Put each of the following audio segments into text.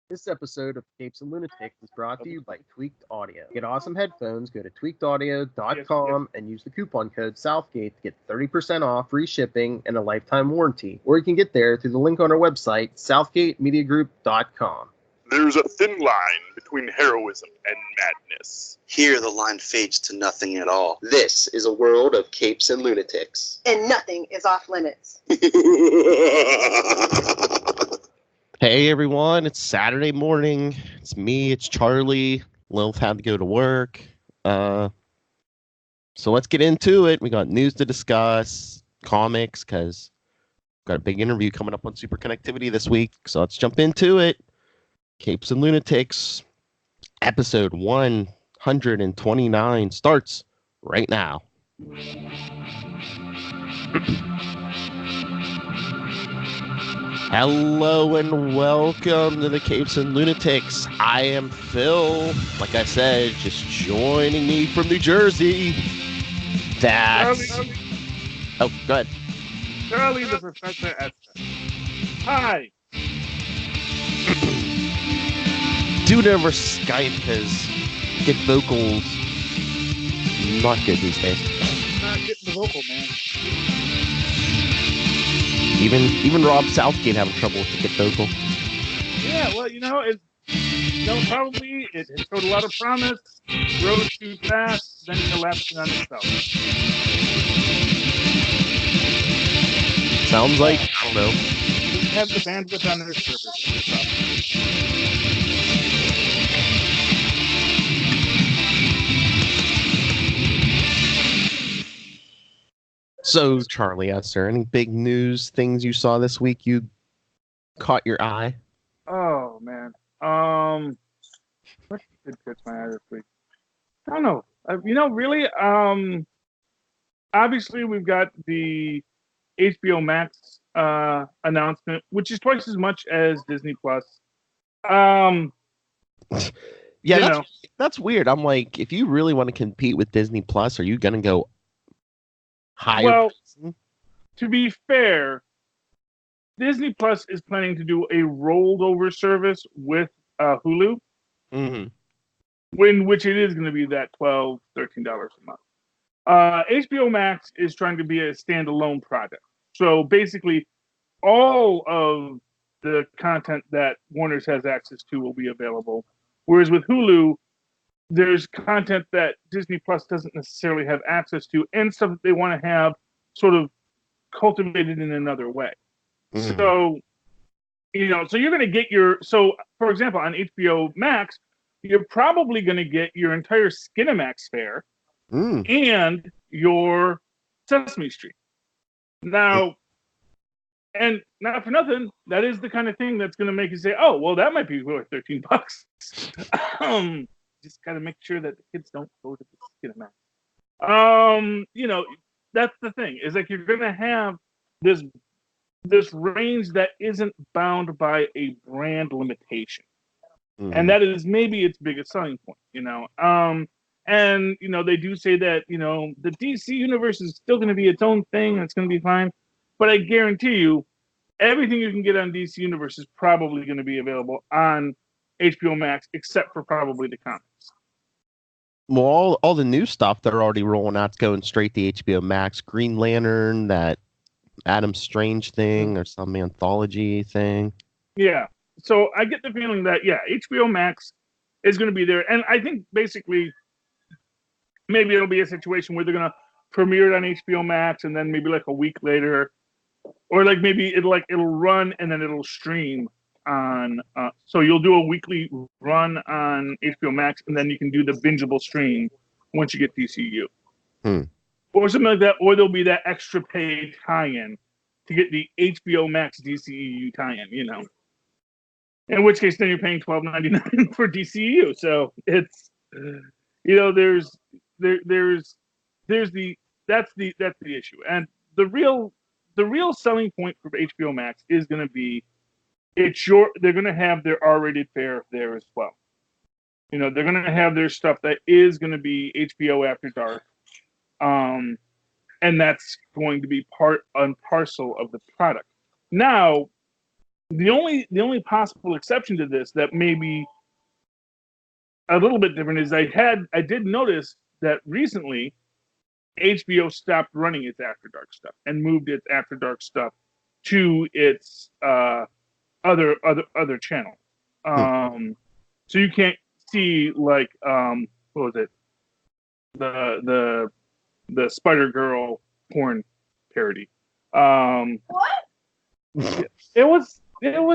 This episode of Capes and Lunatics is brought to you by Tweaked Audio. To get awesome headphones, go to tweakedaudio.com and use the coupon code Southgate to get 30% off, free shipping, and a lifetime warranty. Or you can get there through the link on our website, southgatemediagroup.com. There's a thin line between heroism and madness. Here the line fades to nothing at all. This is a world of capes and lunatics. And nothing is off limits. Hey everyone, it's Saturday morning. It's me, it's Charlie. Lilith had to go to work. So let's get into it. We got news to discuss, comics, because we've got a big interview coming up on Super Connectivity this week. So let's jump into it. Capes and Lunatics, episode 129 starts right now. Hello and welcome to the Capes and Lunatics. I am Phil. Like I said, just joining me from New Jersey. That's... Oh, go ahead. Charlie the Professor Esther. Hi. Dude over Skype has get vocals not good these days. Not getting the vocal, man. Even Rob Southgate having trouble with the get vocal. Yeah, well, probably it showed a lot of promise, rose too fast, then collapsing on itself. Sounds like, I don't know. Didn't have the bandwidth on their servers. So, Charlie, is there any big news things you saw this week you caught your eye? Oh, man. What did catch my eye this week? I don't know. Really, obviously we've got the HBO Max announcement, which is twice as much as Disney Plus. Yeah, that's weird. I'm like, if you really want to compete with Disney Plus, are you going to go higher? Well, to be fair, Disney Plus is planning to do a rolled over service with Hulu, mm-hmm. in which it is going to be that $12, $13 a month. HBO Max is trying to be a standalone product. So basically, all of the content that Warner's has access to will be available. Whereas with Hulu, there's content that Disney Plus doesn't necessarily have access to, and stuff that they want to have sort of cultivated in another way. Mm. So, so you're going to get for example, on HBO Max, you're probably going to get your entire Skinamax fare and your Sesame Street. Now, and not for nothing, that is the kind of thing that's going to make you say, oh, well, that might be worth $13. Just got to make sure that the kids don't go to the Skinamax. That's the thing. Is like you're going to have this range that isn't bound by a brand limitation. Mm-hmm. And that is maybe its biggest selling point, And, they do say that, the DC universe is still going to be its own thing and it's going to be fine. But I guarantee you, everything you can get on DC Universe is probably going to be available on HBO Max, except for probably the comics. Well, all the new stuff that are already rolling out's going straight to HBO Max. Green Lantern, that Adam Strange thing, or some anthology thing. Yeah. So I get the feeling that, HBO Max is going to be there. And I think basically maybe it'll be a situation where they're going to premiere it on HBO Max and then maybe like a week later, or like maybe it'll run and then it'll stream on. So you'll do a weekly run on HBO Max and then you can do the bingeable stream once you get DCU, or something like that. Or there'll be that extra paid tie-in to get the HBO Max DCEU tie-in. In which case then you're paying $12.99 for DCEU. So it's that's the issue. And the real selling point for HBO Max is going to be they're going to have their R-rated fare there as well. They're going to have their stuff that is going to be HBO After Dark, and that's going to be part and parcel of the product. Now, the only possible exception to this that may be a little bit different is I did notice that recently HBO stopped running its After Dark stuff and moved its After Dark stuff to its other channel. So you can't see like what was it, the Spider Girl porn parody. What? It was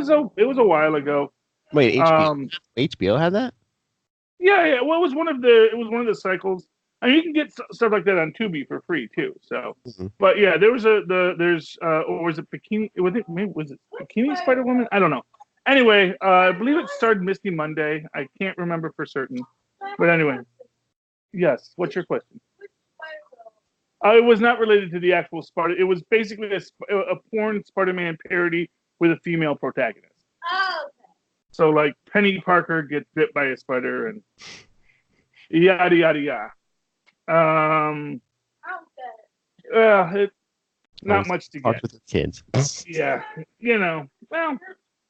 a while ago. Wait, HBO had that? Yeah. Well, it was one of the cycles. I mean, you can get stuff like that on Tubi for free too. So, but yeah, or was it Bikini? Was it Bikini Spider Woman? I don't know. Anyway, I believe it starred Misty Monday. I can't remember for certain, but anyway, yes. What's your question? It was not related to the actual Spider. It was basically a porn Spider-Man parody with a female protagonist. Oh, okay. So like Penny Parker gets bit by a spider and yada yada yada. Not much to Talk get. with the kids. Yeah, well,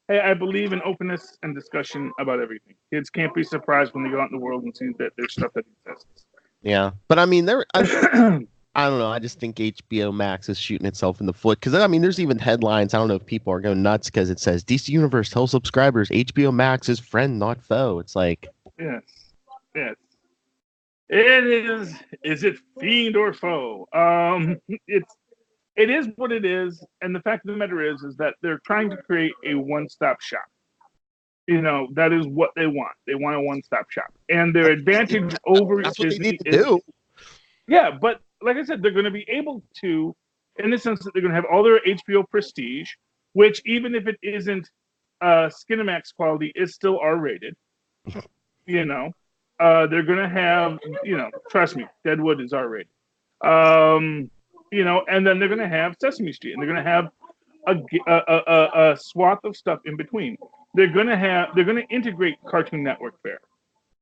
hey, I believe in openness and discussion about everything. Kids can't be surprised when they go out in the world and see that there's stuff that exists. Yeah, but I mean, I don't know. I just think HBO Max is shooting itself in the foot because I mean, there's even headlines. I don't know if people are going nuts because it says DC Universe tells subscribers HBO Max is friend, not foe. It's like, yes. It is. Is it fiend or foe? It is what it is, and the fact of the matter is that they're trying to create a one-stop shop. That is what they want. They want a one-stop shop, and their advantage over that's what they Disney need to do. Yeah, but like I said, they're going to be able to, in the sense that they're going to have all their HBO prestige, which even if it isn't Skinamax quality, is still R-rated. They're going to have, trust me, Deadwood is R-rated. And then they're going to have Sesame Street, and they're going to have a swath of stuff in between. They're going to integrate Cartoon Network there.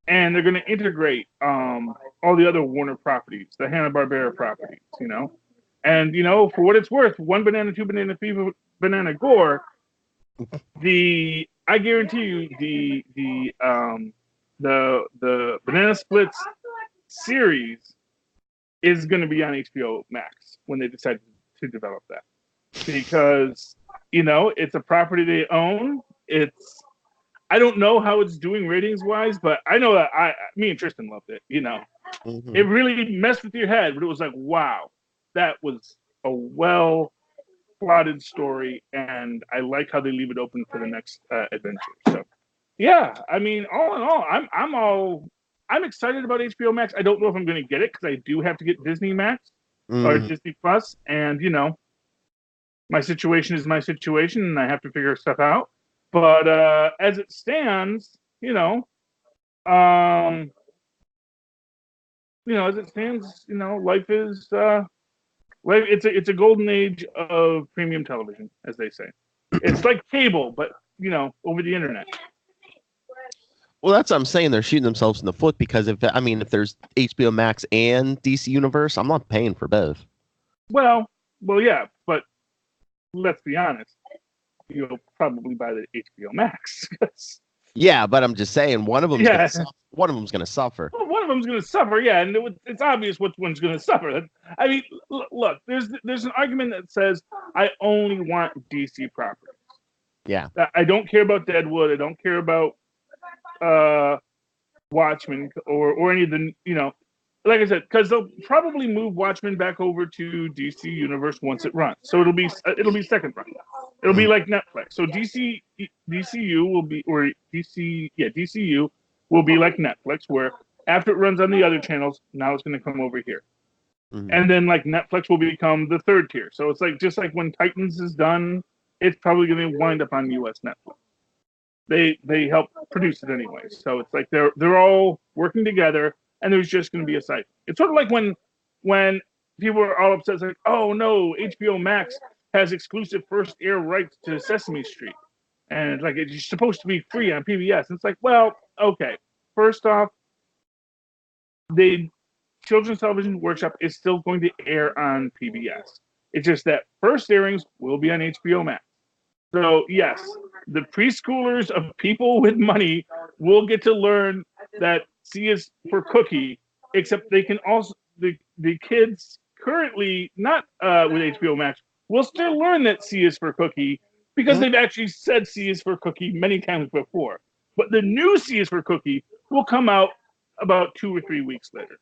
And they're going to integrate all the other Warner properties, the Hanna-Barbera properties, And, for what it's worth, One Banana, Two Banana, Three Banana Gore, I guarantee you the Banana Splits series is going to be on HBO Max when they decide to develop that. Because, it's a property they own. I don't know how it's doing ratings wise, but I know that me and Tristan loved it. It really messed with your head, but it was like, wow, that was a well plotted story, and I like how they leave it open for the next adventure. So, yeah, I mean, all in all, I'm excited about HBO Max. I don't know if I'm going to get it because I do have to get Disney Max or Disney Plus, and my situation is my situation, and I have to figure stuff out. But as it stands, as it stands, life is life. It's a golden age of premium television, as they say. It's like cable, but over the internet. Well, that's what I'm saying. They're shooting themselves in the foot because if there's HBO Max and DC Universe, I'm not paying for both. Well, yeah, but let's be honest. You'll probably buy the HBO Max. Yeah, but I'm just saying one of them's going to suffer. Well, one of them's going to suffer, yeah, and it's obvious which one's going to suffer. I mean, look, there's an argument that says I only want DC properties. Yeah, I don't care about Deadwood. I don't care about Watchmen or any of the like I said, because they'll probably move Watchmen back over to DC Universe once it runs. So it'll be second run. It'll be like Netflix. So DCU will be DCU will be like Netflix, where after it runs on the other channels, now it's going to come over here. And then like Netflix will become the third tier. So it's like just like when Titans is done, it's probably going to wind up on US Netflix. They help produce it anyway. So it's like they're all working together. And there's just going to be a cycle. It's sort of like when people are all upset, it's like, oh no, HBO Max has exclusive first air rights to Sesame Street, and it's like it's supposed to be free on PBS. And it's like, well, okay. First off, the Children's Television Workshop is still going to air on PBS. It's just that first airings will be on HBO Max. So yes, the preschoolers of people with money will get to learn that C is for cookie, except they can also the kids currently not with HBO Max will still learn that C is for cookie because they've actually said C is for cookie many times before. But the new C is for cookie will come out about 2 or 3 weeks later.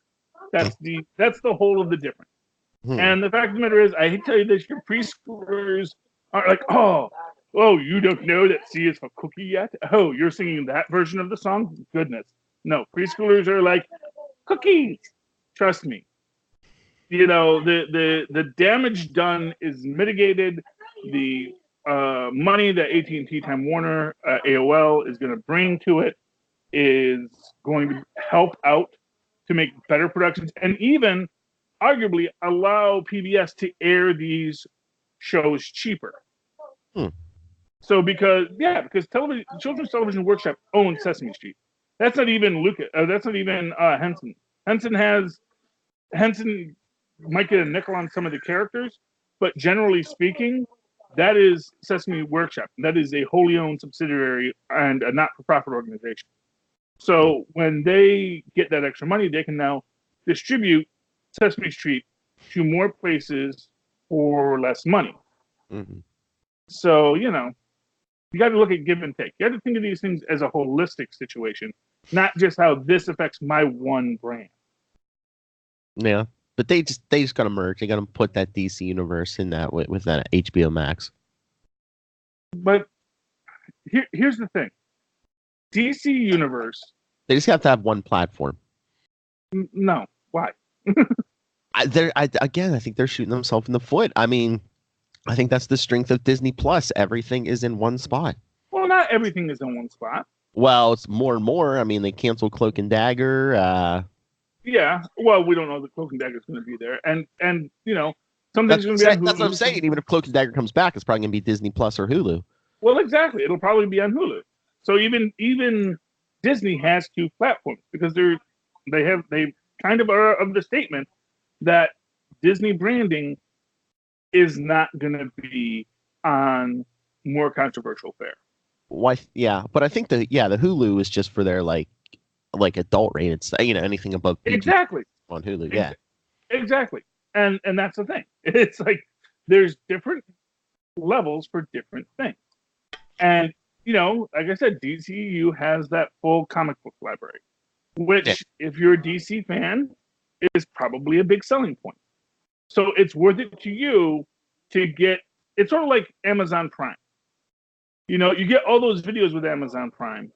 That's the whole of the difference. And the fact of the matter is, I hate to tell you this, your preschoolers are like, oh, you don't know that C is for cookie yet? Oh, you're singing that version of the song? Goodness. No, preschoolers are like, cookies. Trust me. You know, the damage done is mitigated. The money that AT&T, Time Warner, AOL is going to bring to it is going to help out to make better productions and even arguably allow PBS to air these shows cheaper. So because Children's Television Workshop owns Sesame Street. That's not even Lucas. That's not even Henson. Henson might get a nickel on some of the characters, but generally speaking, that is Sesame Workshop. That is a wholly owned subsidiary and a not-for-profit organization. So when they get that extra money, they can now distribute Sesame Street to more places for less money. So, you got to look at give and take. You got to think of these things as a holistic situation, not just how this affects my one brand. Yeah, but they just got to merge. They got to put that DC universe in that with that HBO Max. But here's the thing: DC universe. They just have to have one platform. No, why? I think they're shooting themselves in the foot. I mean, I think that's the strength of Disney Plus. Everything is in one spot. Well, not everything is in one spot. Well, it's more and more. I mean, they canceled Cloak and Dagger. Yeah. Well, we don't know that Cloak and Dagger is going to be there, and something's going to be on Hulu. That's what I'm saying. Even if Cloak and Dagger comes back, it's probably going to be Disney Plus or Hulu. Well, exactly. It'll probably be on Hulu. So even Disney has 2 platforms because they kind of are of the statement that Disney branding is not going to be on more controversial fare. Why? Yeah, but I think the Hulu is just for their like adult rated, anything above PG exactly on Hulu. Yeah, exactly. And that's the thing. It's like there's different levels for different things. And like I said, DCU has that full comic book library, which if you're a DC fan, is probably a big selling point. So it's worth it to you to get. It's sort of like Amazon Prime. You get all those videos with Amazon Prime.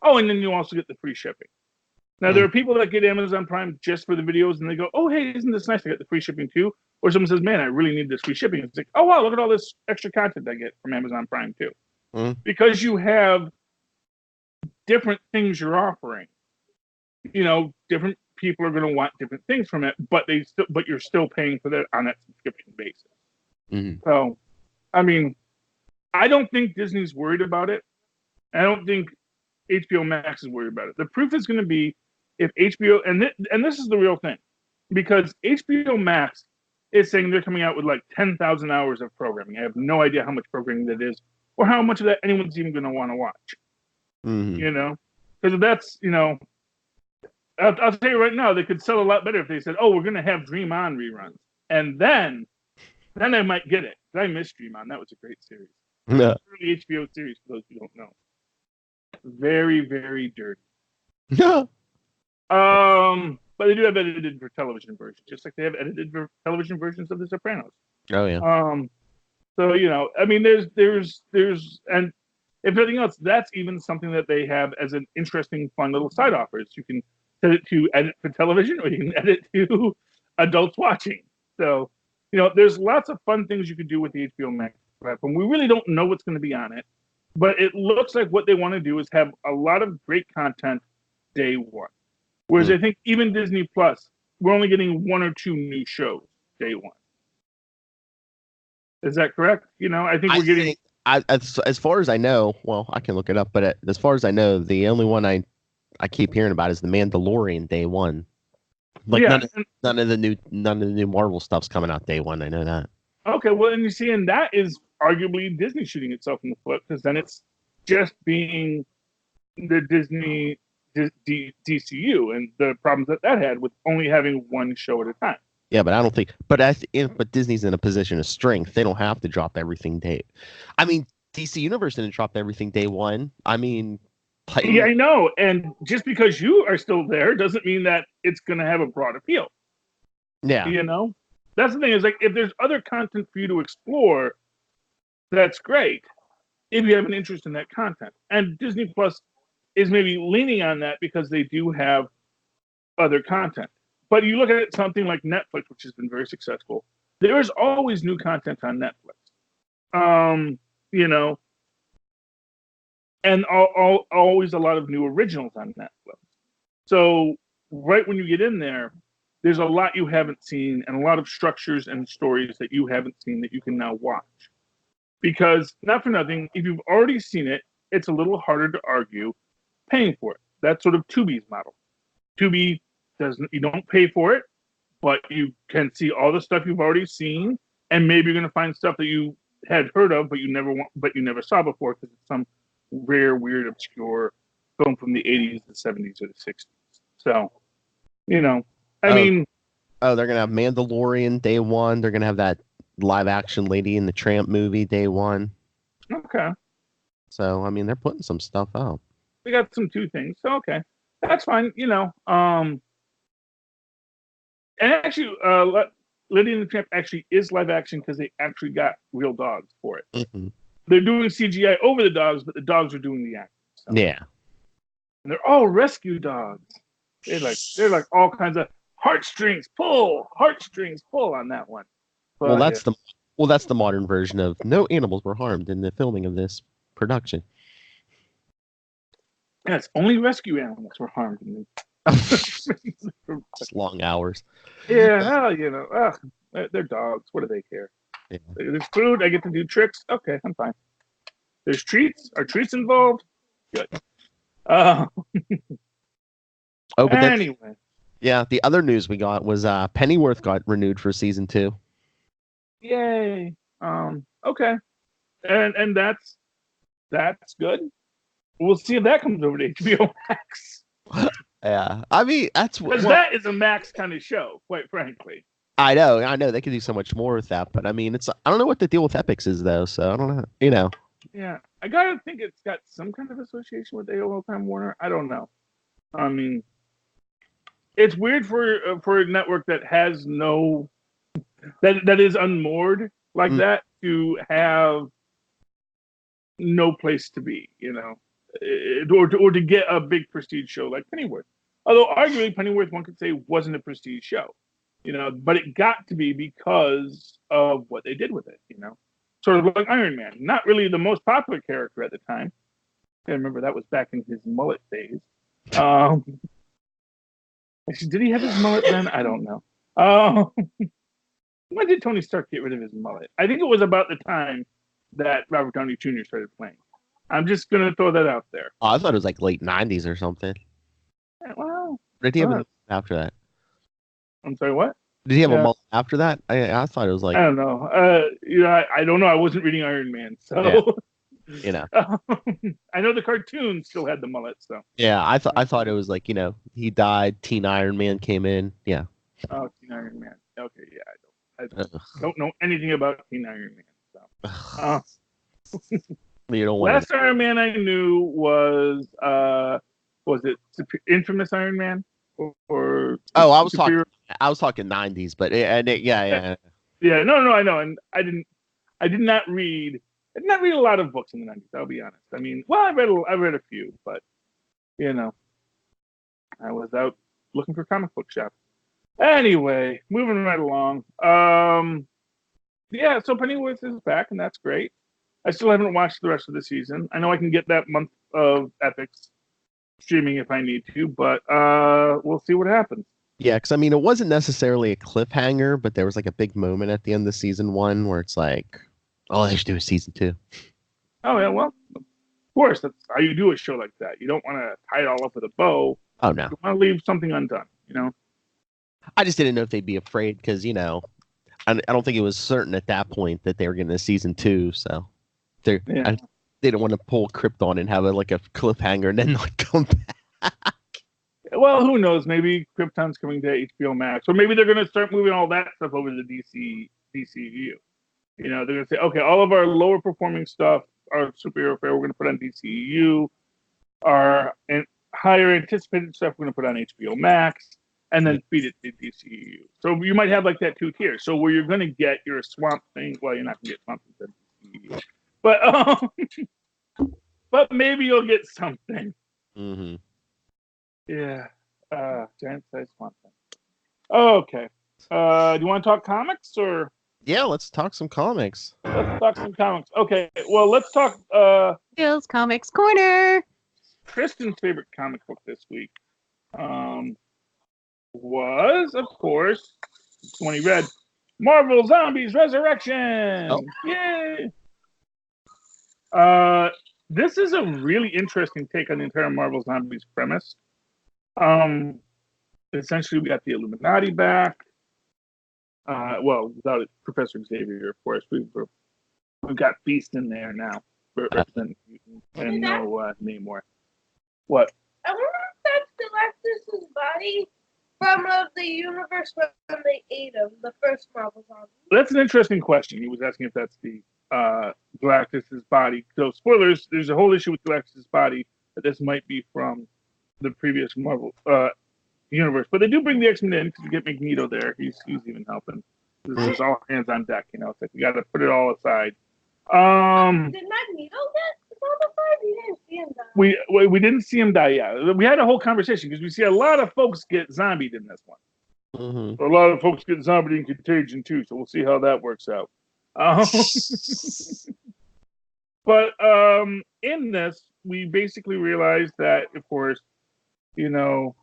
Oh, and then you also get the free shipping. Now, there are people that get Amazon Prime just for the videos, and they go, oh, hey, isn't this nice? I get the free shipping too. Or someone says, man, I really need this free shipping. It's like, oh, wow, look at all this extra content I get from Amazon Prime too. Because you have different things you're offering. Different people are going to want different things from it, but you're still paying for that on that subscription basis. So, I mean, I don't think Disney's worried about it. I don't think HBO Max is worried about it. The proof is going to be if HBO and this is the real thing, because HBO Max is saying they're coming out with like 10,000 hours of programming. I have no idea how much programming that is, or how much of that anyone's even going to want to watch. Because if that's I'll tell you right now, they could sell a lot better if they said, "Oh, we're going to have Dream On reruns," and then I might get it. I miss Dream On. That was a great series. Yeah. Early HBO series for those who don't know. Very, very dirty. Yeah. But they do have edited for television versions, just like they have edited for television versions of The Sopranos. Oh yeah. So I mean, there's and if nothing else, that's even something that they have as an interesting, fun little side offer. You can set it to edit for television, or you can edit to adults watching. So there's lots of fun things you can do with the HBO Max platform. We really don't know what's going to be on it, but it looks like what they want to do is have a lot of great content day one. Whereas I think even Disney Plus, we're only getting 1 or 2 new shows day one. Is that correct? I think we're getting. As far as I know, well, I can look it up, but as far as I know, the only one I keep hearing about is the Mandalorian day one. Like none of the new Marvel stuff's coming out day one. I know that. Okay, well, and you see, and that is arguably Disney shooting itself in the foot, because then it's just being the Disney DCU and the problems that had with only having one show at a time. Yeah, but I don't think. But but Disney's in a position of strength. They don't have to drop everything day. I mean, DC Universe didn't drop everything day one. I mean, yeah, I know. And just because you are still there doesn't mean that it's going to have a broad appeal. Yeah. You know, that's the thing, is like, if there's other content for you to explore, that's great. If you have an interest in that content, and Disney Plus is maybe leaning on that because they do have other content. But you look at it, something like Netflix, which has been very successful. There is always new content on Netflix. You know, and always a lot of new originals on Netflix. So right when you get in there, there's a lot you haven't seen and a lot of structures and stories that you haven't seen that you can now watch. Because, not for nothing, if you've already seen it, it's a little harder to argue paying for it. That's sort of Tubi's model. Tubi doesn't, you don't pay for it, but you can see all the stuff you've already seen, and maybe you're going to find stuff that you had heard of, but you never saw before, because it's some rare, weird, obscure film from the 80s, the 70s, or the 60s. So, you know, I mean, they're gonna have Mandalorian day one. They're gonna have that live action Lady and the Tramp movie day one. Okay. So I mean, they're putting some stuff out. We got some two things. So okay, that's fine. You know, and actually, Lady and the Tramp actually is live action because they actually got real dogs for it. Mm-hmm. They're doing CGI over the dogs, but the dogs are doing the acting. So. Yeah. And they're all rescue dogs. They're like all kinds of heartstrings pull on that one. But, that's the modern version of no animals were harmed in the filming of this production. Yes, only rescue animals were harmed in Just long hours. Yeah, hell, you know, they're dogs. What do they care? Yeah. There's food. I get to do tricks. Okay, I'm fine. There's treats. Are treats involved? Good. But anyway. Yeah, the other news we got was Pennyworth got renewed for season 2. Yay. Okay. And that's good. We'll see if that comes over to HBO Max. Yeah. I mean, that is a Max kind of show, quite frankly. I know they could do so much more with that, but I mean, I don't know what the deal with Epix is though, so I don't know, you know. Yeah. I gotta think it's got some kind of association with AOL Time Warner. I don't know. I mean, it's weird for a network that has that is unmoored like that to have no place to be, you know, or to get a big prestige show like Pennyworth. Although arguably Pennyworth, one could say, wasn't a prestige show, you know, but it got to be because of what they did with it, you know, sort of like Iron Man, not really the most popular character at the time. I remember that was back in his mullet phase. Did he have his mullet then? I don't know. When did Tony Stark get rid of his mullet? I think it was about the time that Robert Downey Jr. started playing. I'm just going to throw that out there. Oh, I thought it was like late 90s or something. Well, did he have a after that? I'm sorry, what? Did he have a mullet after that? I thought it was like... I don't know. You know, I don't know. I wasn't reading Iron Man, so... Yeah. You know, I know the cartoon still had the mullet, so yeah. I thought it was like, you know, he died. Teen Iron Man came in. Yeah. Oh, Teen Iron Man. Okay, yeah. I don't know anything about Teen Iron Man. So, you don't want last Iron Man I knew was it Infamous Iron Man or oh, I was talking 90s, but yeah. No, I know, and I did not read a lot of books in the 90s, I'll be honest. I mean, well, I read a few, but, you know, I was out looking for comic book shops. Anyway, moving right along. Yeah, so Pennyworth is back, and that's great. I still haven't watched the rest of the season. I know I can get that month of Epix streaming if I need to, but we'll see what happens. Yeah, because, I mean, it wasn't necessarily a cliffhanger, but there was, like, a big moment at the end of season 1 where it's like, all I should do is season 2. Oh, yeah, well, of course, that's how you do a show like that. You don't want to tie it all up with a bow. Oh, no. You want to leave something undone, you know? I just didn't know if they'd be afraid because, you know, I don't think it was certain at that point that they were getting a season 2. So they Yeah. they don't want to pull Krypton and have it like a cliffhanger and then not come back. Well, who knows? Maybe Krypton's coming to HBO Max, or maybe they're going to start moving all that stuff over to the DCU. You know, they're going to say, okay, all of our lower performing stuff, our superhero fair, we're going to put on DCU. Our higher anticipated stuff, we're going to put on HBO Max, and then feed it to DCU. So you might have like that 2 tiers. So where you're going to get your Swamp Thing, well, you're not going to get Swamp Thing to DCU, but maybe you'll get something. Mm-hmm. Yeah. Giant size Swamp Thing. Okay. Do you want to talk comics or? Yeah, let's talk some comics. Let's talk some comics. Okay. Well, let's talk. Bill's Comics Corner. Kristen's favorite comic book this week was, of course, when he read Marvel Zombies Resurrection. Oh. Yay! This is a really interesting take on the entire Marvel Zombies premise. Essentially, we got the Illuminati back. Well, without it, Professor Xavier, of course. We've got Beast in there now, representing Mutant, and no Namor. What? I wonder if that's Galactus's body from the universe when they ate him, the first Marvel zombie. That's an interesting question. He was asking if that's the Galactus's body. So, spoilers, there's a whole issue with Galactus's body that this might be from the previous Marvel universe. But they do bring the X-Men in because we get Magneto there. He's even helping. This is all hands on deck, you know. It's like we got to put it all aside. Did Magneto get zombified? We didn't see him die. We didn't see him die yet. We had a whole conversation because we see a lot of folks get zombied in this one. Mm-hmm. A lot of folks get zombied in Contagion too, so we'll see how that works out. But in this, we basically realized that, of course, you know,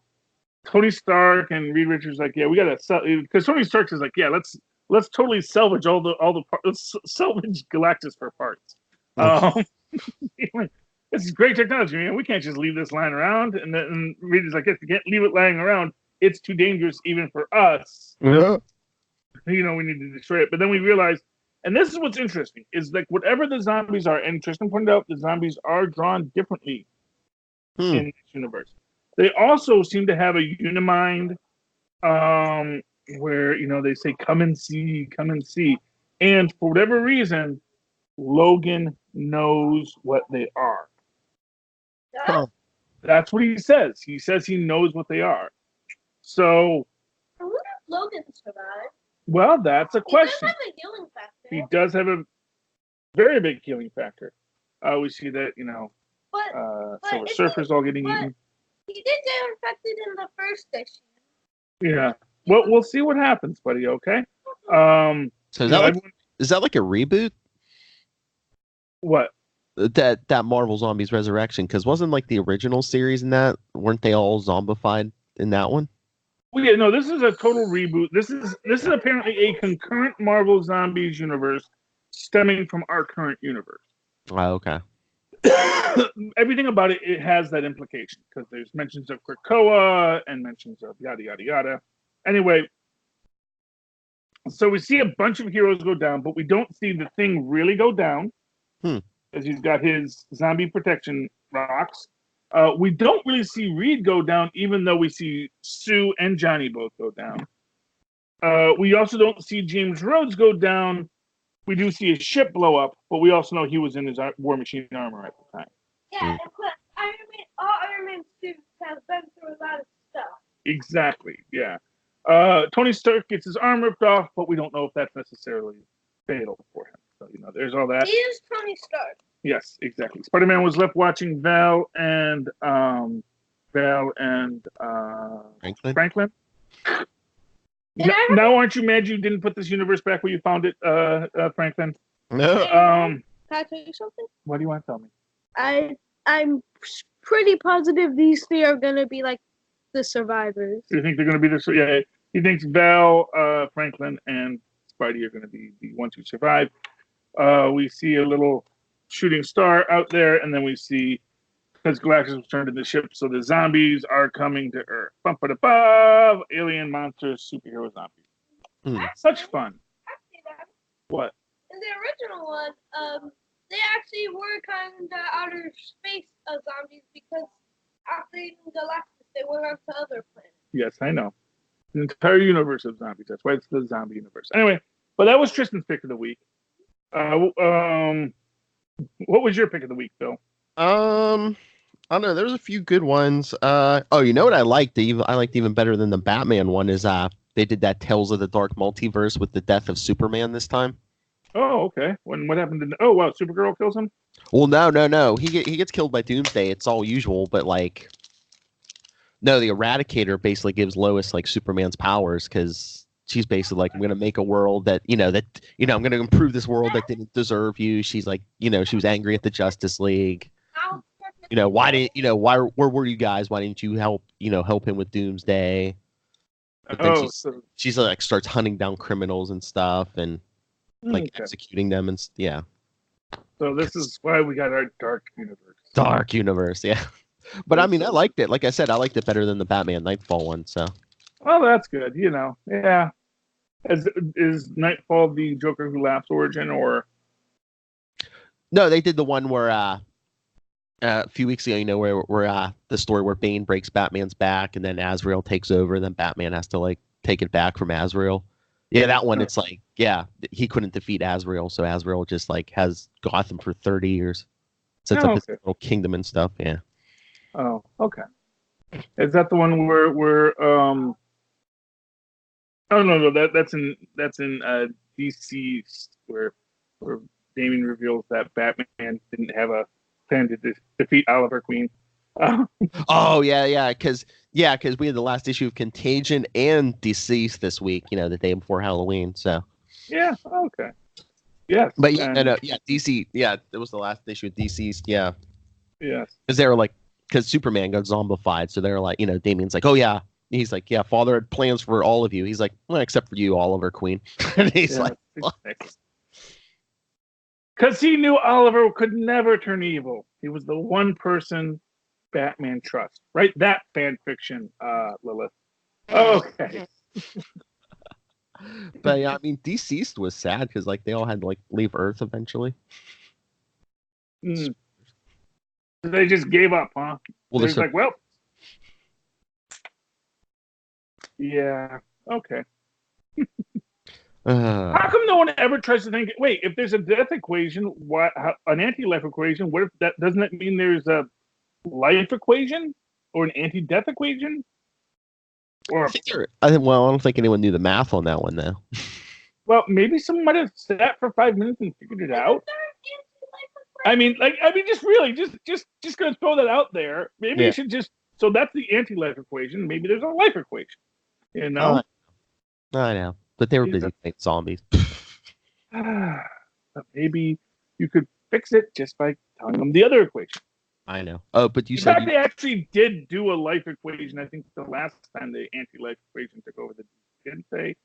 Tony Stark and Reed Richards like, yeah, we gotta sell, because Tony Stark is like, yeah, let's totally salvage all the parts. Let's salvage Galactus for parts. This is great technology, man. We can't just leave this lying around. And then Reed is like, yes, you can't leave it lying around. It's too dangerous even for us. Yeah. You know, we need to destroy it. But then we realize, and this is what's interesting, is like whatever the zombies are, and Tristan pointed out, the zombies are drawn differently in this universe. They also seem to have a unimind where, you know, they say, come and see. And for whatever reason, Logan knows what they are. Oh. That's what he says. He says he knows what they are. So, I wonder if Logan survived. well, that's a question. He does have a healing factor. He does have a very big healing factor. We see that, you know, Silver Surfer's all getting eaten. He did get infected in the first issue. Yeah. Well, we'll see what happens, buddy. Okay. So is that like a reboot? What? That Marvel Zombies Resurrection? Because wasn't like the original series in that? Weren't they all zombified in that one? Well, yeah, no. This is a total reboot. This is apparently a concurrent Marvel Zombies universe stemming from our current universe. Oh, okay. Everything about it has that implication because there's mentions of Krakoa and mentions of yada yada yada. Anyway, so we see a bunch of heroes go down, but we don't see the Thing really go down because he's got his zombie protection rocks. We don't really see Reed go down, even though we see Sue and Johnny both go down. We also don't see James Rhodes go down. We do see his ship blow up, but we also know he was in his War Machine armor at the time. Yeah, and plus all Iron Man suits have been through a lot of stuff. Exactly, yeah. Tony Stark gets his arm ripped off, but we don't know if that's necessarily fatal for him. So, you know, there's all that. He is Tony Stark. Yes, exactly. Spider-Man was left watching Val and Franklin. Now, aren't you mad you didn't put this universe back where you found it, Franklin? No. Can I tell you something? What do you want to tell me? I'm pretty positive these three are gonna be like the survivors. You think they're going to be this? Yeah, he thinks Val, Franklin, and Spidey are going to be the ones who survive. We see a little shooting star out there, and then we see, because Galactus was turned into the ship, so the zombies are coming to Earth. Bump it above, alien monsters, superhero zombies. Such fun. What? In the original one, they actually were kind of outer space zombies because after eating Galactus, they went on to other planets. Yes, I know. The entire universe of zombies. That's why it's the zombie universe. Anyway, but that was Tristan's pick of the week. What was your pick of the week, Phil? I don't know. There's a few good ones. You know what I liked? I liked even better than the Batman one is they did that Tales of the Dark Multiverse with the death of Superman this time. Oh, okay. What happened to? Oh, wow, Supergirl kills him. Well, no. He gets killed by Doomsday. It's all usual, but like, no, the Eradicator basically gives Lois like Superman's powers because she's basically like, I'm gonna make a world that I'm gonna improve this world that didn't deserve you. She's like, she was angry at the Justice League. Where were you guys? Why didn't you help him with Doomsday? But then she's like starts hunting down criminals and stuff and like executing them and yeah. So this is why we got our Dark Universe. Dark Universe, yeah. But I mean, I liked it. Like I said, I liked it better than the Batman Nightfall one. So. Well, that's good. Yeah. Is Nightfall the Joker Who Laughs origin or? No, they did the one where a few weeks ago, where the story where Bane breaks Batman's back and then Azrael takes over, and then Batman has to like take it back from Azrael. Yeah, that one. It's like, he couldn't defeat Azrael, so Azrael just like has Gotham for 30 years, sets up his little kingdom and stuff. Yeah. Oh, okay. Is that the one where Oh no, that's in DC where Damien reveals that Batman didn't have a plan to defeat Oliver Queen. Oh yeah, because we had the last issue of Contagion and Deceased this week. The day before Halloween. So. Yeah. Okay. Yes. But DC. Yeah, it was the last issue of Deceased. Yeah. Yes. Because they were like, because Superman got zombified, so they're like, Damien's like, oh yeah. He's like, yeah, Father had plans for all of you. He's like, well, except for you, Oliver Queen. And he's like, because he knew Oliver could never turn evil. He was the one person Batman trusts. Right? That fan fiction, Lilith. Okay. But yeah, I mean, Deceased was sad because like they all had to like leave Earth eventually. They just gave up, huh? Well, they're like, well, yeah, okay. How come no one ever tries to think? Wait, if there's a death equation, an anti-life equation? What if that doesn't that mean there's a life equation or an anti-death equation? Or I don't think anyone knew the math on that one though. Well, maybe someone might have sat for 5 minutes and figured it out. I mean, just gonna throw that out there. Maybe you should just. So that's the anti-life equation. Maybe there's a life equation. I know, but they were busy fighting zombies. But maybe you could fix it just by telling them the other equation. I know. Oh, but In fact, they actually did do a life equation. I think the last time the anti-life equation took over, didn't they?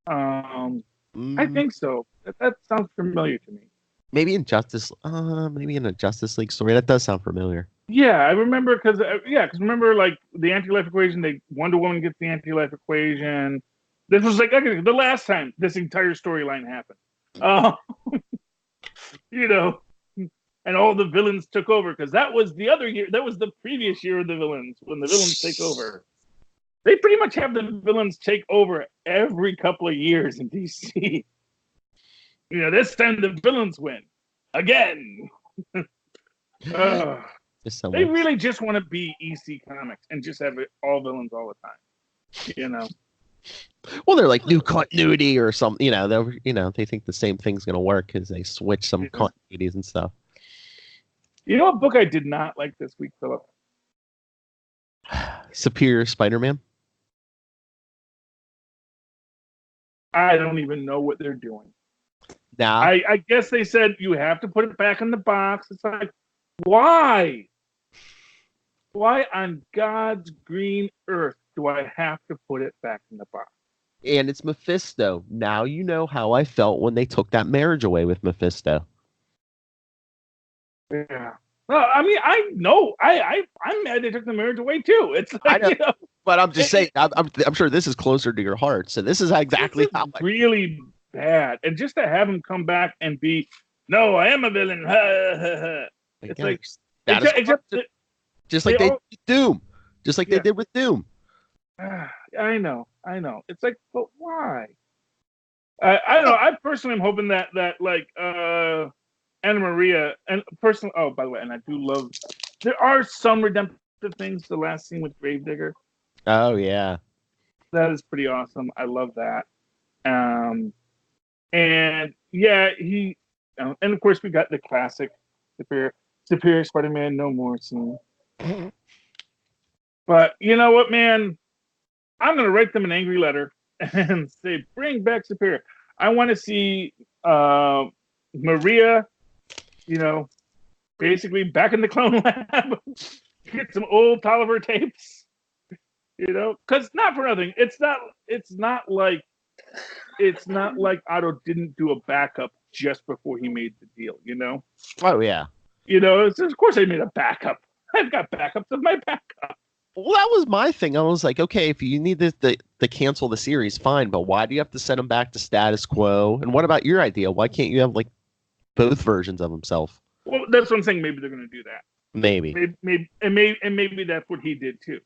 I think so. That sounds familiar to me. Maybe in a Justice League story. That does sound familiar. Yeah, I remember because remember like the anti-life equation. Wonder Woman gets the anti-life equation. This was like the last time this entire storyline happened. And all the villains took over because that was the other year. That was the previous year of the villains when the villains take over. They pretty much have the villains take over every couple of years in DC. This time the villains win again. They really just want to be EC Comics and just have it all villains all the time. Well, they're like new continuity or something. They think the same thing's gonna work because they switch some continuities and stuff. You know what book I did not like this week, Philip? Superior Spider-Man. I don't even know what they're doing. Nah. I guess they said you have to put it back in the box. It's like, why? Why on God's green earth do I have to put it back in the box? And it's Mephisto. Now you know how I felt when they took that marriage away with Mephisto. Yeah. Well, I mean, I know. I'm mad they took the marriage away too. It's like, I know, but I'm just saying. I'm sure this is closer to your heart. So this is exactly how really bad. And just to have him come back and be, no, I am a villain. It's Again, like, status except quo. Just like they did with Doom. Just like they did with Doom. I know. It's like, but why? I don't know. I personally am hoping that like Anna Maria and personally. Oh, by the way, and I do love. There are some redemptive things. The last scene with Gravedigger. Oh yeah, that is pretty awesome. I love that. And yeah, he, and of course we got the classic Superior Spider-Man no more scene. But you know what, man? I'm gonna write them an angry letter and say, bring back Superior. I want to see Maria, basically back in the clone lab. Get some old Tolliver tapes, because not for nothing. It's not like Otto didn't do a backup just before he made the deal. Oh yeah. Of course I made a backup. I've got backups of my backup. Well, that was my thing. I was like, okay, if you need to cancel the series, fine, but why do you have to send him back to status quo? And what about your idea? Why can't you have like both versions of himself? Well, that's what I'm saying. Maybe they're going to do that. Maybe that's what he did too.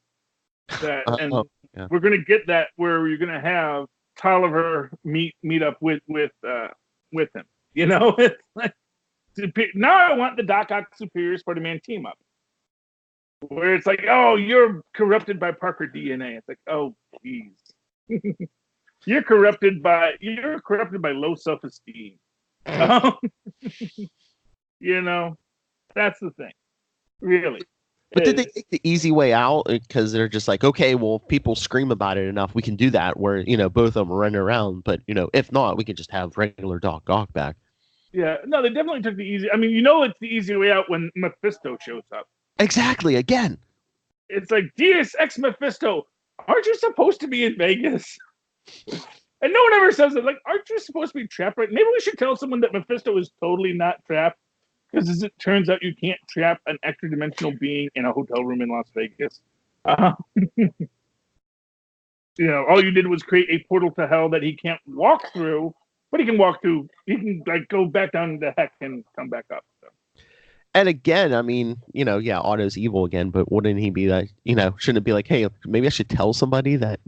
We're going to get that where you're going to have Tolliver meet up with him. It's like, now I want the Doc Ock Superior Spider-Man team up. Where it's like, oh, you're corrupted by Parker DNA. It's like, oh, geez. You're corrupted by low self-esteem. That's the thing. Really. But did they take the easy way out? Because they're just like, okay, well, people scream about it enough. We can do that where, both of them are running around. But, if not, we can just have regular Doc Ock back. Yeah. No, they definitely took the easy. I mean, it's the easy way out when Mephisto shows up. Exactly. Again. It's like, Deus Ex Mephisto, aren't you supposed to be in Vegas? And no one ever says it. Like, aren't you supposed to be trapped? Right? Maybe we should tell someone that Mephisto is totally not trapped. Because as it turns out, you can't trap an extra dimensional being in a hotel room in Las Vegas. All you did was create a portal to hell that he can't walk through, but he can walk through. He can go back down to heck and come back up. So. And again, I mean, Otto's evil again, but wouldn't he be like, shouldn't it be like, hey, maybe I should tell somebody that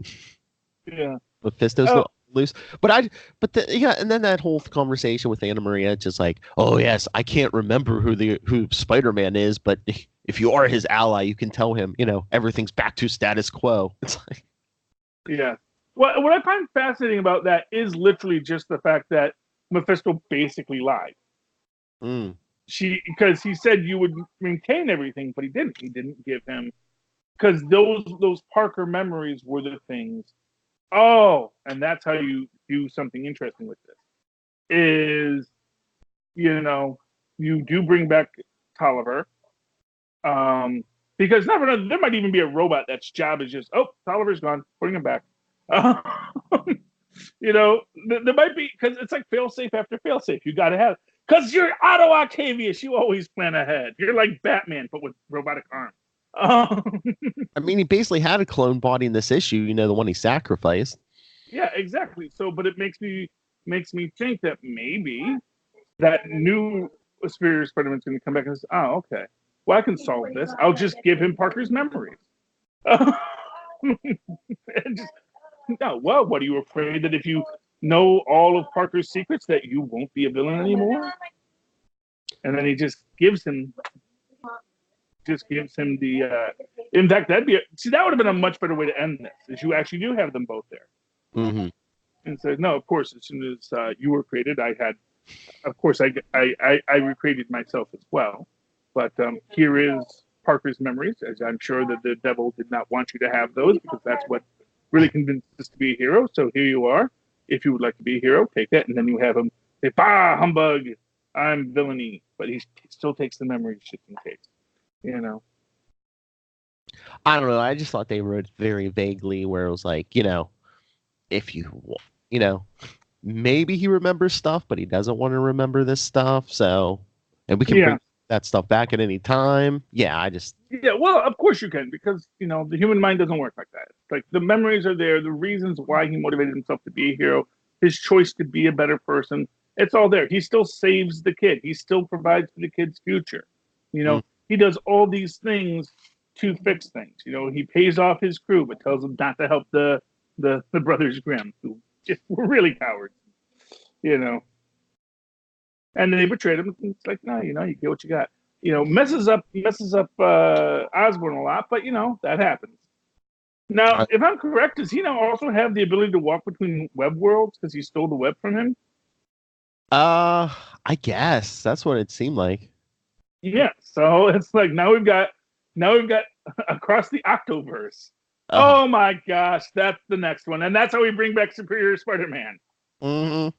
Mephisto's loose? And then that whole conversation with Anna Maria, just like, oh yes, I can't remember who Spider-Man is, but if you are his ally, you can tell him, everything's back to status quo. It's like, yeah. Well, what I find fascinating about that is literally just the fact that Mephisto basically lied. Because he said you would maintain everything, but he didn't. He didn't give him, because those Parker memories were the things. Oh, and that's how you do something interesting with this. Is you do bring back Tolliver, because there might even be a robot that's job is just, oh, Tolliver's gone, bring him back. There might be, because it's like fail safe after fail safe. You got to have. Because you're Otto Octavius, you always plan ahead. You're like Batman, but with robotic arms. I mean, he basically had a clone body in this issue, the one he sacrificed. Yeah, exactly. So, but it makes me think that maybe that new Superior Spider-Man's going to come back and say, oh, okay. Well, I can solve this. I'll just give him Parker's memories. Well, what are you afraid that if you know all of Parker's secrets that you won't be a villain anymore? And then he just gives him the in fact, that would have been a much better way to end this, is you actually do have them both there. Mm-hmm. And said, no, of course, as soon as you were created, I recreated myself as well. But here is Parker's memories, as I'm sure that the devil did not want you to have those, because that's what really convinced us to be a hero. So here you are. If you would like to be a hero, take that. And then you have him say, bah, humbug, I'm villainy. But he still takes the memories just in case. I don't know. I just thought they wrote very vaguely, where it was like, if you, maybe he remembers stuff, but he doesn't want to remember this stuff. So, and we can bring that stuff back at any time. Yeah, well, of course you can, because the human mind doesn't work like that. Like, the memories are there, the reasons why he motivated himself to be a hero, his choice to be a better person. It's all there. He still saves the kid. He still provides for the kid's future. You know, he does all these things to fix things. You know, he pays off his crew, but tells them not to help the brothers Grimm, who just were really cowards. You know, and they betrayed him. It's like, no, you know, you get what you got. You know, messes up Osborn a lot, but you know that happens. Now, if I'm correct, does he now also have the ability to walk between web worlds because he stole the web from him? I guess that's what it seemed like. Yeah. So it's like now we've got across the Octoverse. Oh my gosh, that's the next one, and that's how we bring back Superior Spider-Man. Mm-hmm.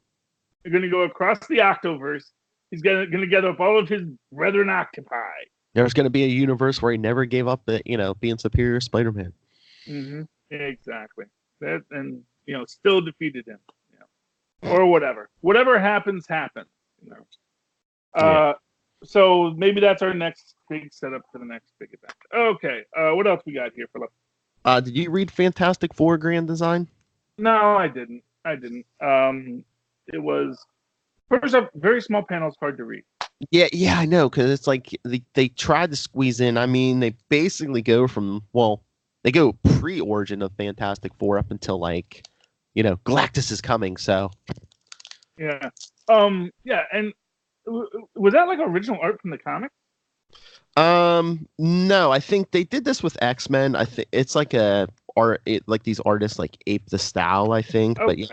We're going to go across the Octoverse. He's going to gather up all of his brethren octopi. There's going to be a universe where he never gave up, being Superior Spider-Man. Mm-hmm. Exactly. That, and you know, still defeated him. You know, or whatever. Whatever happens, happens. You know. So maybe that's our next big setup for the next big event. Okay. What else we got here, Philip? Did you read Fantastic Four Grand Design? No, I didn't. It was first off, very small panels, hard to read. Yeah, I know, because it's like they tried to squeeze in. I mean, they basically go they go pre-origin of Fantastic Four up until Galactus is coming. So yeah, yeah, and was that like original art from the comic? No, I think they did this with X-Men. I think it's like these artists like ape the style. I think, Okay.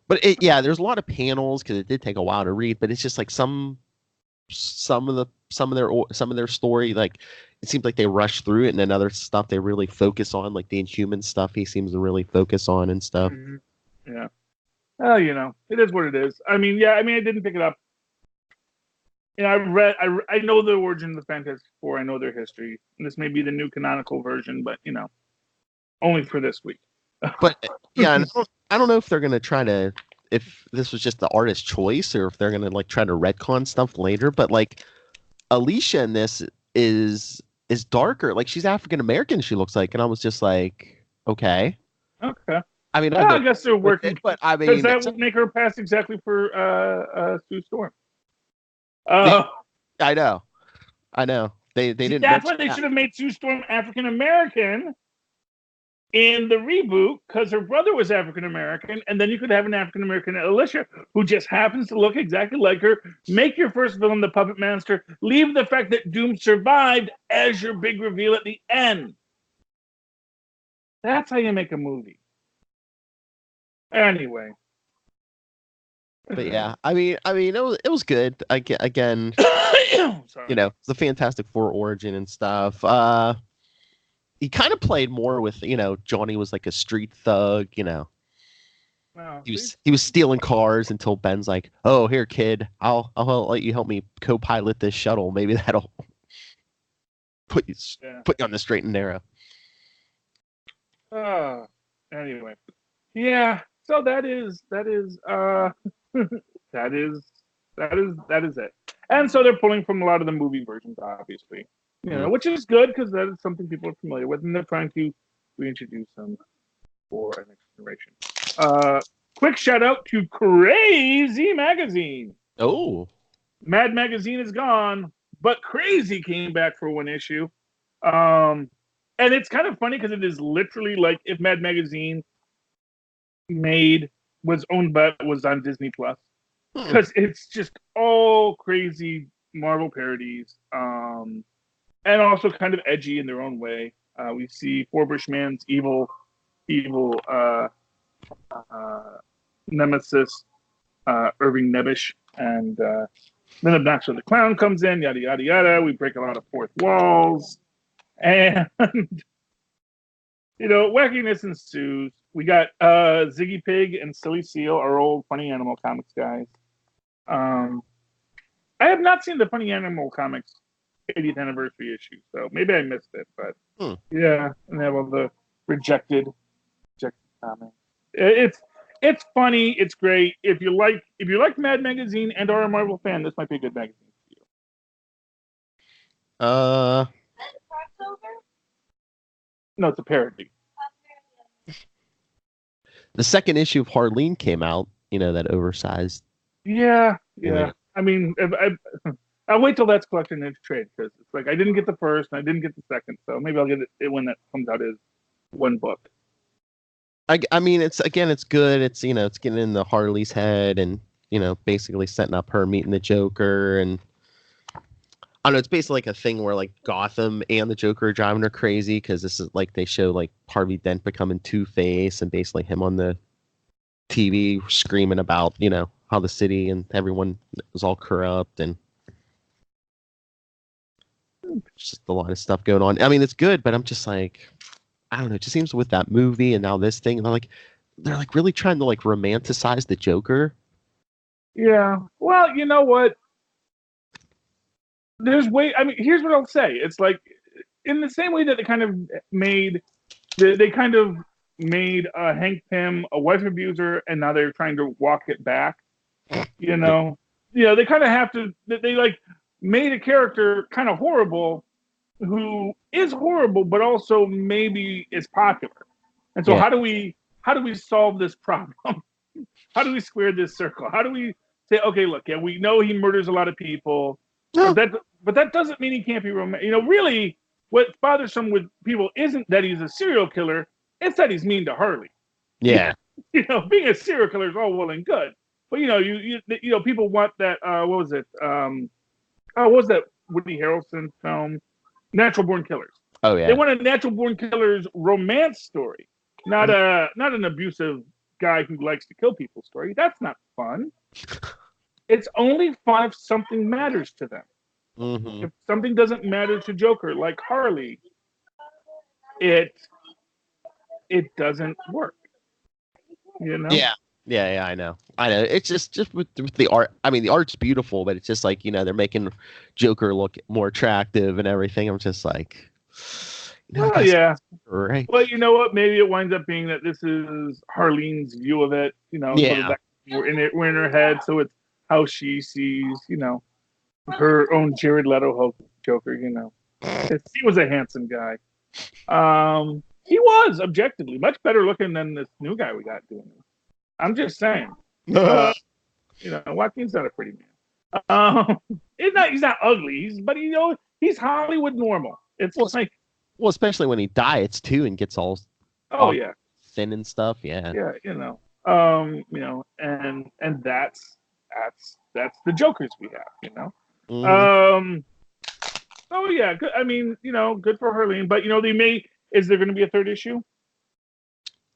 But there's a lot of panels because it did take a while to read. But it's just like some of their story, like it seems like they rush through it, and then other stuff they really focus on, like the Inhuman stuff. He seems to really focus on and stuff. Mm-hmm. Yeah. Well, you know, it is what it is. I mean, I didn't pick it up. You know, I know the origin of the Fantastic Four. I know their history. And this may be the new canonical version, but you know, only for this week. But and I don't know if they're gonna if this was just the artist's choice or if they're gonna like try to retcon stuff later. But like Alicia in this is darker. Like she's African American. She looks like, and I was just like, okay. I mean, I guess they're working, but I mean, because that would make her pass exactly for Sue Storm. I know. They didn't. That's why they should have made Sue Storm African American in the reboot, because her brother was African American, and then you could have an African American Alicia who just happens to look exactly like her. Make your first villain the Puppet Master. Leave the fact that Doom survived as your big reveal at the end. That's how you make a movie. Anyway. But yeah, I mean, it was good. Again, the Fantastic Four origin and stuff. He kind of played more with, Johnny was like a street thug, Wow, he was stealing cars until Ben's like, "Oh, here, kid, I'll let you help me co-pilot this shuttle. Maybe that'll put you on the straight and narrow." Anyway, yeah. So that is that is it. And so they're pulling from a lot of the movie versions, obviously, which is good because that is something people are familiar with, and they're trying to reintroduce them for a next generation. Quick shout out to Crazy Magazine. Oh, Mad Magazine is gone, but Crazy came back for one issue. And it's kind of funny because it is literally like if Mad Magazine was on Disney Plus, because it's just all crazy Marvel parodies, and also kind of edgy in their own way. We see Forbush Man's evil nemesis, Irving Nebish, and then Obnoxious the Clown comes in, yada yada yada. We break a lot of fourth walls, and wackiness ensues. We got Ziggy Pig and Silly Seal, our old Funny Animal Comics guys. I have not seen the Funny Animal Comics 80th anniversary issue, so maybe I missed it. But yeah, and they have all the rejected comics. It's funny. It's great. If you like Mad Magazine and are a Marvel fan, this might be a good magazine for you. Crossover? No, it's a parody. The second issue of Harleen came out. That oversized. Yeah. Yeah. I mean, I'll wait till that's collected into trade because it's like I didn't get the first and I didn't get the second, so maybe I'll get it when that comes out as one book. I mean, it's good. It's it's getting in the Harley's head and basically setting up her meeting the Joker, and I don't know. It's basically like a thing where like Gotham and the Joker are driving her crazy because this is like they show like Harvey Dent becoming Two-Face and basically him on the TV screaming about how the city and everyone was all corrupt, and just a lot of stuff going on. I mean, it's good, but I'm just like, I don't know. It just seems with that movie and now this thing, they're like really trying to like romanticize the Joker. Yeah. Well, you know what? Here's what I'll say. It's like in the same way that they kind of made Hank Pym a wife abuser, and now they're trying to walk it back. They kind of have to. They like made a character kind of horrible, who is horrible, but also maybe is popular. And so, how do we solve this problem? How do we square this circle? How do we say, okay, look, yeah, we know he murders a lot of people, but that doesn't mean he can't be romantic. Really, what bothers some with people isn't that he's a serial killer; it's that he's mean to Harley. Yeah. Being a serial killer is all well and good, but people want that. What was it? What was that Woody Harrelson film? Natural Born Killers. Oh yeah. They want a Natural Born Killers romance story, not an abusive guy who likes to kill people story. That's not fun. It's only fun if something matters to them. Mm-hmm. If something doesn't matter to Joker, like Harley, it doesn't work. Yeah. Yeah, I know. It's just with the art. I mean, the art's beautiful, but it's just like they're making Joker look more attractive and everything. I'm just like, yeah. Right. Well, you know what? Maybe it winds up being that this is Harleen's view of it. Yeah. So we're in her head, so it's how she sees, her own Jared Leto Joker. He was a handsome guy. He was objectively much better looking than this new guy we got doing it. I'm just saying. Joaquin's not a pretty man. He's not ugly. But he's Hollywood normal. It's especially when he diets too and gets all yeah, thin and stuff. Yeah. Yeah, and that's the Jokers we have. Mm-hmm. Oh yeah, good. I mean, good for Harleen. But is there going to be a third issue?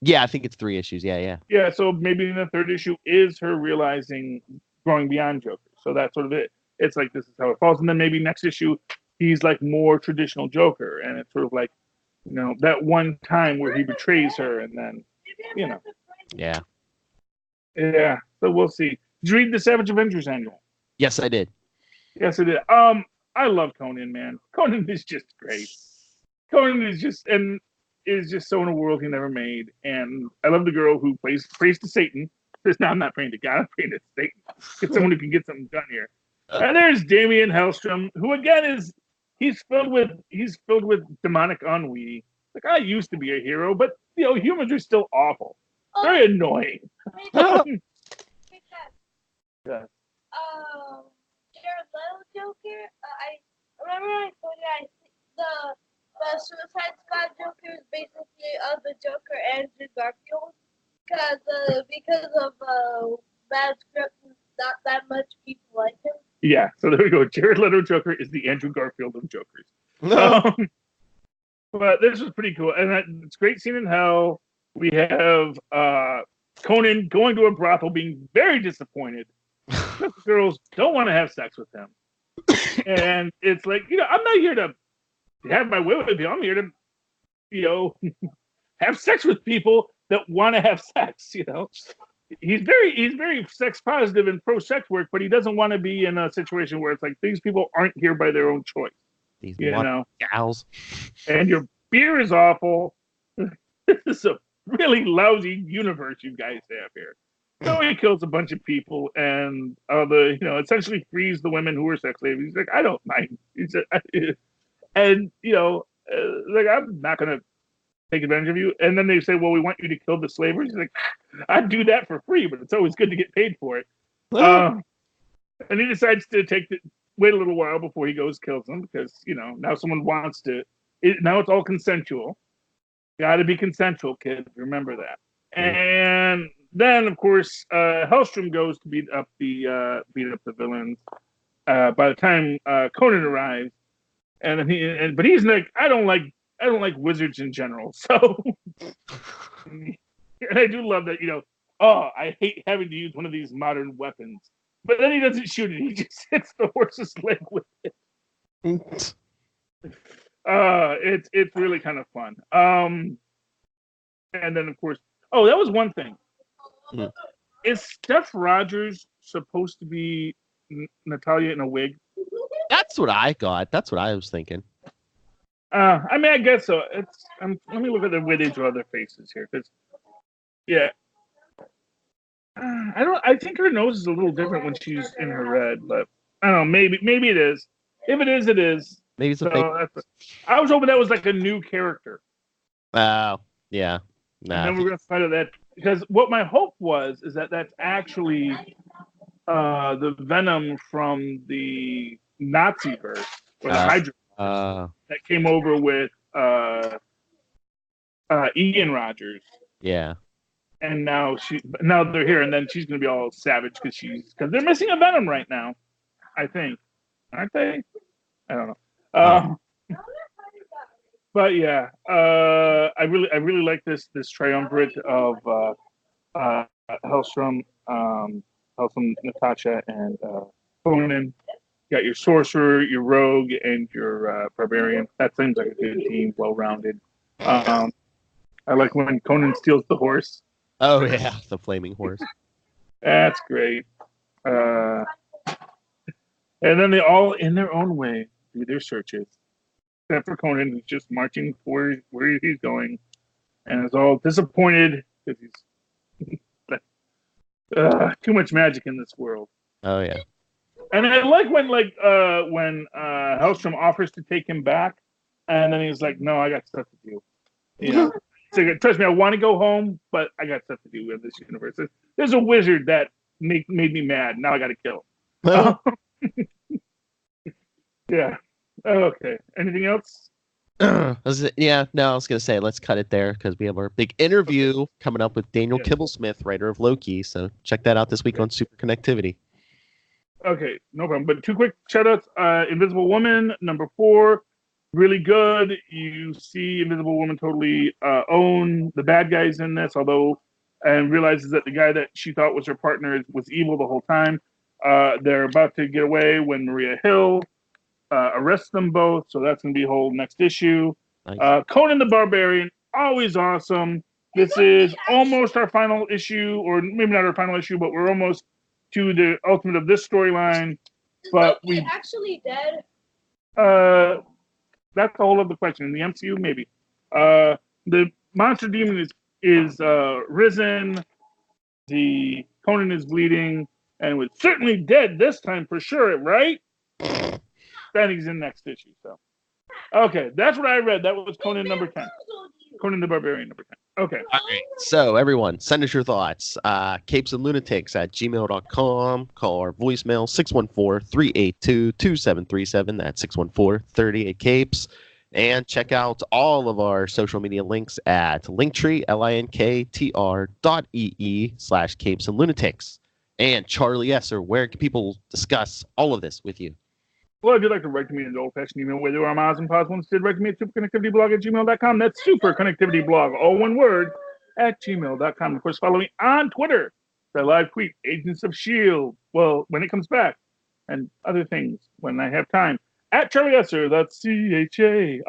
Yeah, I think it's 3 issues. Yeah. Yeah, so maybe in the third issue is her realizing growing beyond Joker. So that's sort of it. It's like this is how it falls, and then maybe next issue he's like more traditional Joker, and it's sort of like that one time where he betrays her, and then Yeah. So we'll see. Did you read the Savage Avengers annual? Yes, I did. Yes, I did. I love Conan, man. Conan is just great. Conan is just so in a world he never made. And I love the girl who prays to Satan. No, I'm not praying to God, I'm praying to Satan. Get someone who can get something done here. And there's Damian Hellstrom, who again he's filled with demonic ennui. Like, I used to be a hero, but humans are still awful. Very annoying. Yeah. Jared Leto Joker. I remember I told you the Suicide Squad Joker is basically the Joker Andrew Garfield because of bad script, not that much people like him. Yeah, so there we go. Jared Leto Joker is the Andrew Garfield of Jokers. But this was pretty cool, and it's great scene in hell. We have Conan going to a brothel, being very disappointed. The girls don't want to have sex with him, and it's like I'm not here to have my way with you. I'm here to have sex with people that want to have sex. He's very sex positive and pro sex work, but he doesn't want to be in a situation where it's like these people aren't here by their own choice. These gals. And your beer is awful. This is a really lousy universe you guys have here. So he kills a bunch of people and essentially frees the women who were sex slaves. He's like, I don't mind. He said, and like I'm not gonna take advantage of you. And then they say, well, we want you to kill the slavers. He's like, I'd do that for free, but it's always good to get paid for it. And he decides to wait a little while before he goes kills them because, now someone wants to. Now it's all consensual. Got to be consensual, kids. Remember that. And then, of course, Hellstrom goes to beat up the villains. By the time Conan arrives, but he's like, I don't like wizards in general. So, and I do love that. I hate having to use one of these modern weapons. But then he doesn't shoot it. He just hits the horse's leg with it. It's really kind of fun. And then, of course, that was one thing. Is Steph Rogers supposed to be Natalia in a wig? That's what I got. That's what I was thinking. I guess so. Let me look at the way they draw their faces here, because, yeah. I think her nose is a little different when she's in her red, but I don't know. Maybe it is. If it is, it is. Maybe it's a fake. I was hoping that was like a new character. Oh, yeah. Nah. And then we're gonna find out that, because what my hope was is that that's actually the Venom from the Nazi verse or the Hydra that came over with Ian Rogers. Yeah. And now they're here, and then she's gonna be all savage because they're missing a Venom right now, I think, aren't they? I don't know. But yeah, I really like this triumvirate of Hellstrom, Natasha, and Conan. You got your sorcerer, your rogue, and your barbarian. That seems like a good team, well rounded. I like when Conan steals the horse. Oh yeah, the flaming horse. That's great. And then they all, in their own way, do their searches. Except for Conan, who's just marching for where he's going, and is all disappointed because he's too much magic in this world. Oh yeah. And I like when Hellstrom offers to take him back, and then he's like, "No, I got stuff to do." So, trust me, I want to go home, but I got stuff to do in this universe. There's a wizard that made me mad. Now I got to kill him. Yeah. Okay. Anything else? I was gonna say let's cut it there because we have our big interview coming up with Daniel Kibblesmith, writer of Loki. So check that out this week on Super Connectivity. Okay, no problem. But two quick shoutouts. Invisible Woman, number 4. Really good. You see Invisible Woman totally own the bad guys in this, and realizes that the guy that she thought was her partner was evil the whole time. They're about to get away when Maria Hill arrests them both, so that's going to be a whole next issue. Nice. Conan the Barbarian, always awesome. This is almost our final issue, or maybe not our final issue, but we're almost to the ultimate of this storyline. But we actually dead. That's the whole other question. In the MCU, maybe. The monster demon is risen. The Conan is bleeding, and was certainly dead this time for sure, right? Then he's in next issue. So, okay, that's what I read. That was Conan number 10. Conan the Barbarian number 10. Okay. All right. So everyone, send us your thoughts. capesandlunatics@gmail.com. Call our voicemail 614-382-2737. That's 614-38-CAPES. And check out all of our social media links at Linktree, linktr.ee/capesandlunatics. And Charlie Esser, where can people discuss all of this with you? Well, if you'd like to write to me in the old-fashioned email way, there are Moz and Pods once did, write to me at superconnectivityblog@gmail.com. That's superconnectivityblog, all one word, @gmail.com. Of course, follow me on Twitter. I live tweet Agents of S.H.I.E.L.D. Well, when it comes back, and other things when I have time. At Charlie Esser, that's CharlieEsser.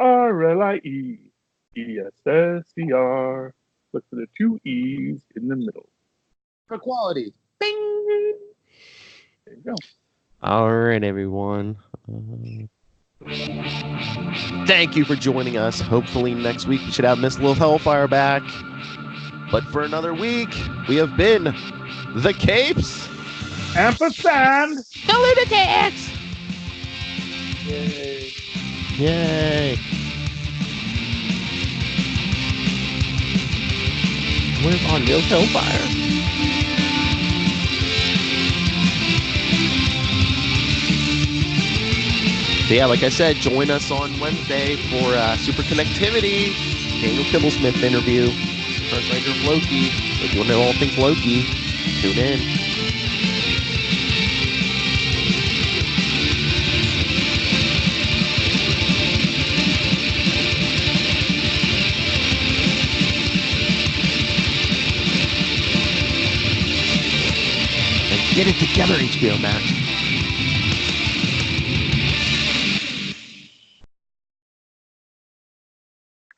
Look for the 2 E's in the middle. For quality. Bing! There you go. All right, everyone. Thank you for joining us. Hopefully next week we should have Miss Lil Hellfire back. But for another week, we have been the Capes. Ampersand. The Lunatics! Yay. Yay. We're on Real Hellfire. So yeah, like I said, join us on Wednesday for Super Connectivity, Daniel Kibblesmith interview, first writer of Loki. If you want to know all things Loki, tune in. And get it together, HBO Max.